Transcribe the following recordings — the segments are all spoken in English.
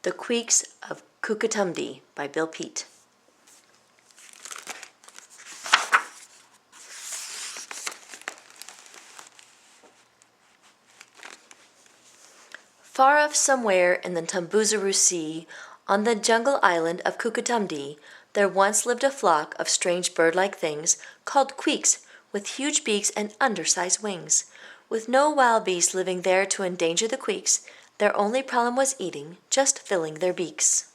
The Kweeks of Kookatumdee by Bill Peet. Far off somewhere in the Tamboozaroo Sea, on the jungle island of Kookatumdee, there once lived a flock of strange bird-like things called Kweeks, with huge beaks and undersized wings. With no wild beasts living there to endanger the Kweeks, their only problem was eating, just filling their beaks.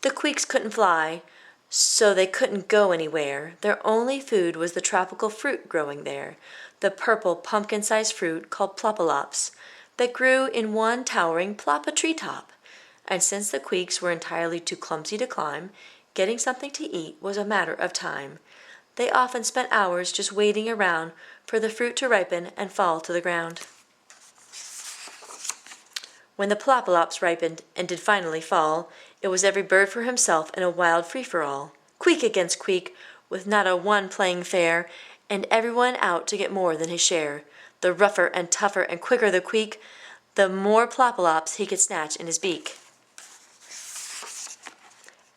The Kweeks couldn't fly, so they couldn't go anywhere. Their only food was the tropical fruit growing there, the purple pumpkin-sized fruit called plopalops, that grew in one towering ploppa treetop. And since the Kweeks were entirely too clumsy to climb, getting something to eat was a matter of time. They often spent hours just waiting around for the fruit to ripen and fall to the ground. When the plopalops ripened and did finally fall, it was every bird for himself in a wild free-for-all, queek against queek, with not a one playing fair, and everyone out to get more than his share. The rougher and tougher and quicker the queek, the more plopalops he could snatch in his beak.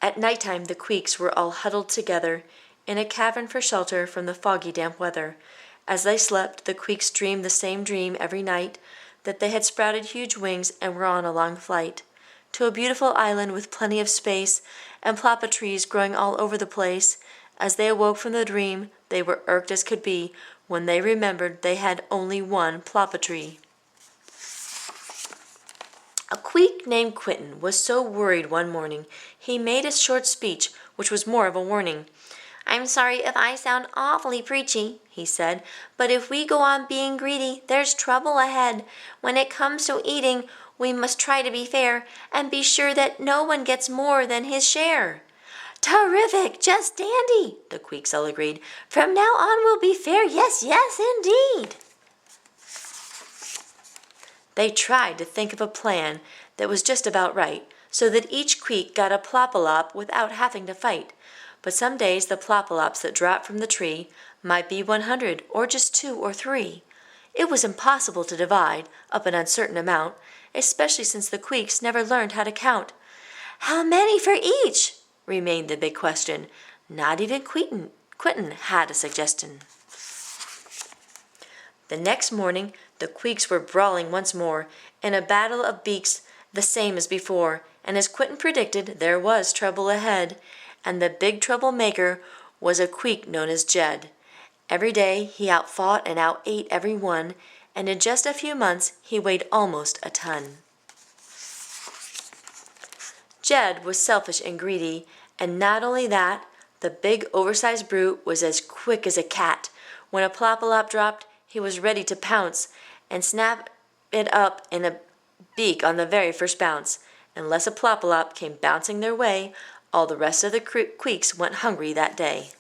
At night-time the Kweeks were all huddled together in a cavern for shelter from the foggy, damp weather. As they slept, the Kweeks dreamed the same dream every night, that they had sprouted huge wings and were on a long flight to a beautiful island with plenty of space and ploppa trees growing all over the place. As they awoke from the dream, they were irked as could be when they remembered they had only one ploppa tree. A Kweek named Quentin was so worried one morning he made a short speech which was more of a warning. "I'm sorry if I sound awfully preachy," he said, "but if we go on being greedy, there's trouble ahead. When it comes to eating, we must try to be fair and be sure that no one gets more than his share." "Terrific! Just dandy!" the Kweeks all agreed. "From now on we'll be fair, yes, yes, indeed!" They tried to think of a plan that was just about right, so that each Kweek got a plopalop without having to fight. But some days the plopalops that dropped from the tree might be 100 or just 2 or 3. It was impossible to divide up an uncertain amount, especially since the Kweeks never learned how to count. "How many for each?" remained the big question. Not even Quentin had a suggestion. The next morning the Kweeks were brawling once more, in a battle of beaks the same as before, and as Quentin predicted, there was trouble ahead, and the big troublemaker was a Kweek known as Jed. Every day he outfought and outate every one, and in just a few months he weighed almost a ton. Jed was selfish and greedy, and not only that, the big oversized brute was as quick as a cat. When a plopalop dropped, he was ready to pounce and snap it up in a beak on the very first bounce. Unless a plopalop came bouncing their way, all the rest of the Kweeks went hungry that day.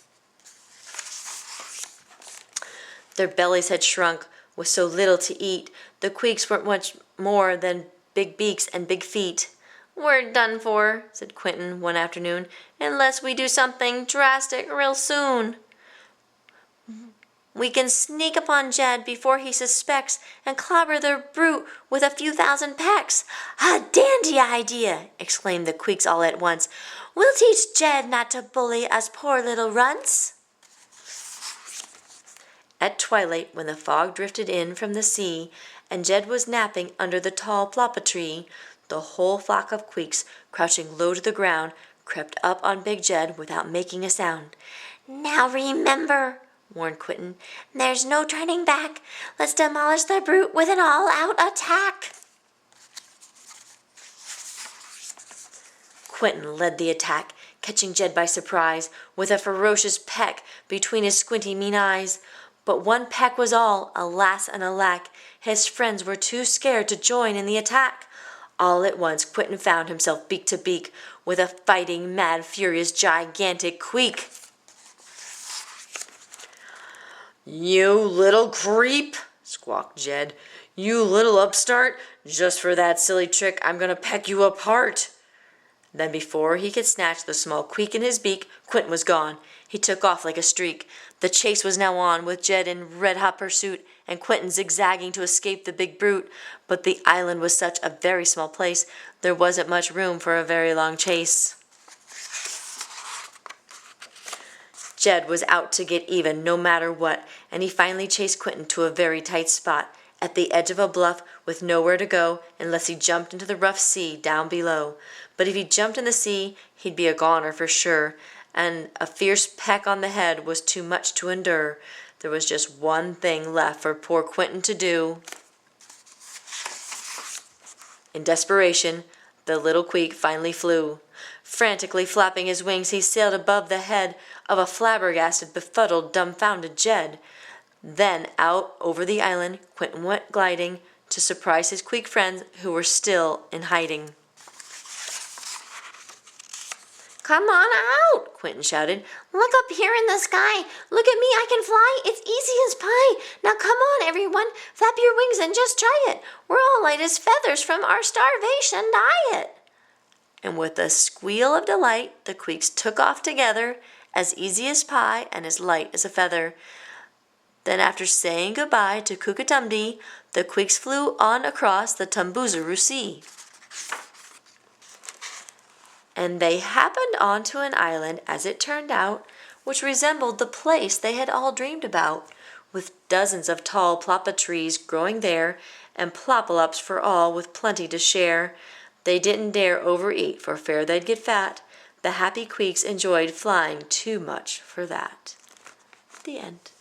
Their bellies had shrunk with so little to eat. The Kweeks weren't much more than big beaks and big feet. "We're done for," said Quentin one afternoon, "unless we do something drastic real soon. We can sneak upon Jed before he suspects and clobber the brute with a few thousand pecks." "A dandy idea!" exclaimed the Kweeks all at once. "We'll teach Jed not to bully us poor little runts." At twilight, when the fog drifted in from the sea and Jed was napping under the tall ploppa tree, the whole flock of Kweeks, crouching low to the ground, crept up on Big Jed without making a sound. "Now remember," warned Quentin, "there's no turning back. Let's demolish the brute with an all-out attack." Quentin led the attack, catching Jed by surprise with a ferocious peck between his squinty mean eyes. But one peck was all, alas and alack. His friends were too scared to join in the attack. All at once Quentin found himself beak to beak with a fighting, mad, furious, gigantic Kweek. "You little creep," squawked Jed. "You little upstart. Just for that silly trick, I'm going to peck you apart." Then before he could snatch the small Kweek in his beak, Quentin was gone. He took off like a streak. The chase was now on, with Jed in red-hot pursuit, and Quentin zigzagging to escape the big brute. But the island was such a very small place, there wasn't much room for a very long chase. Jed was out to get even no matter what, and he finally chased Quentin to a very tight spot, at the edge of a bluff with nowhere to go unless he jumped into the rough sea down below. But if he jumped in the sea, he'd be a goner for sure, and a fierce peck on the head was too much to endure. There was just one thing left for poor Quentin to do. In desperation, the little Queek finally flew. Frantically flapping his wings, he sailed above the head of a flabbergasted, befuddled, dumbfounded Jed. Then out over the island Quentin went gliding, to surprise his Queek friends who were still in hiding. "Come on out!" Quentin shouted. "Look up here in the sky! Look at me, I can fly! It's easy as pie! Now come on, everyone! Flap your wings and just try it! We're all light as feathers from our starvation diet!" And with a squeal of delight, the Queeks took off together, as easy as pie and as light as a feather. Then, after saying goodbye to Kookatumdee, the Queeks flew on across the Tumboozeroo Sea. And they happened onto an island, as it turned out, which resembled the place they had all dreamed about, with dozens of tall ploppa trees growing there, and plopalops for all, with plenty to share. They didn't dare overeat, for fear they'd get fat. The happy Queeks enjoyed flying too much for that. The end.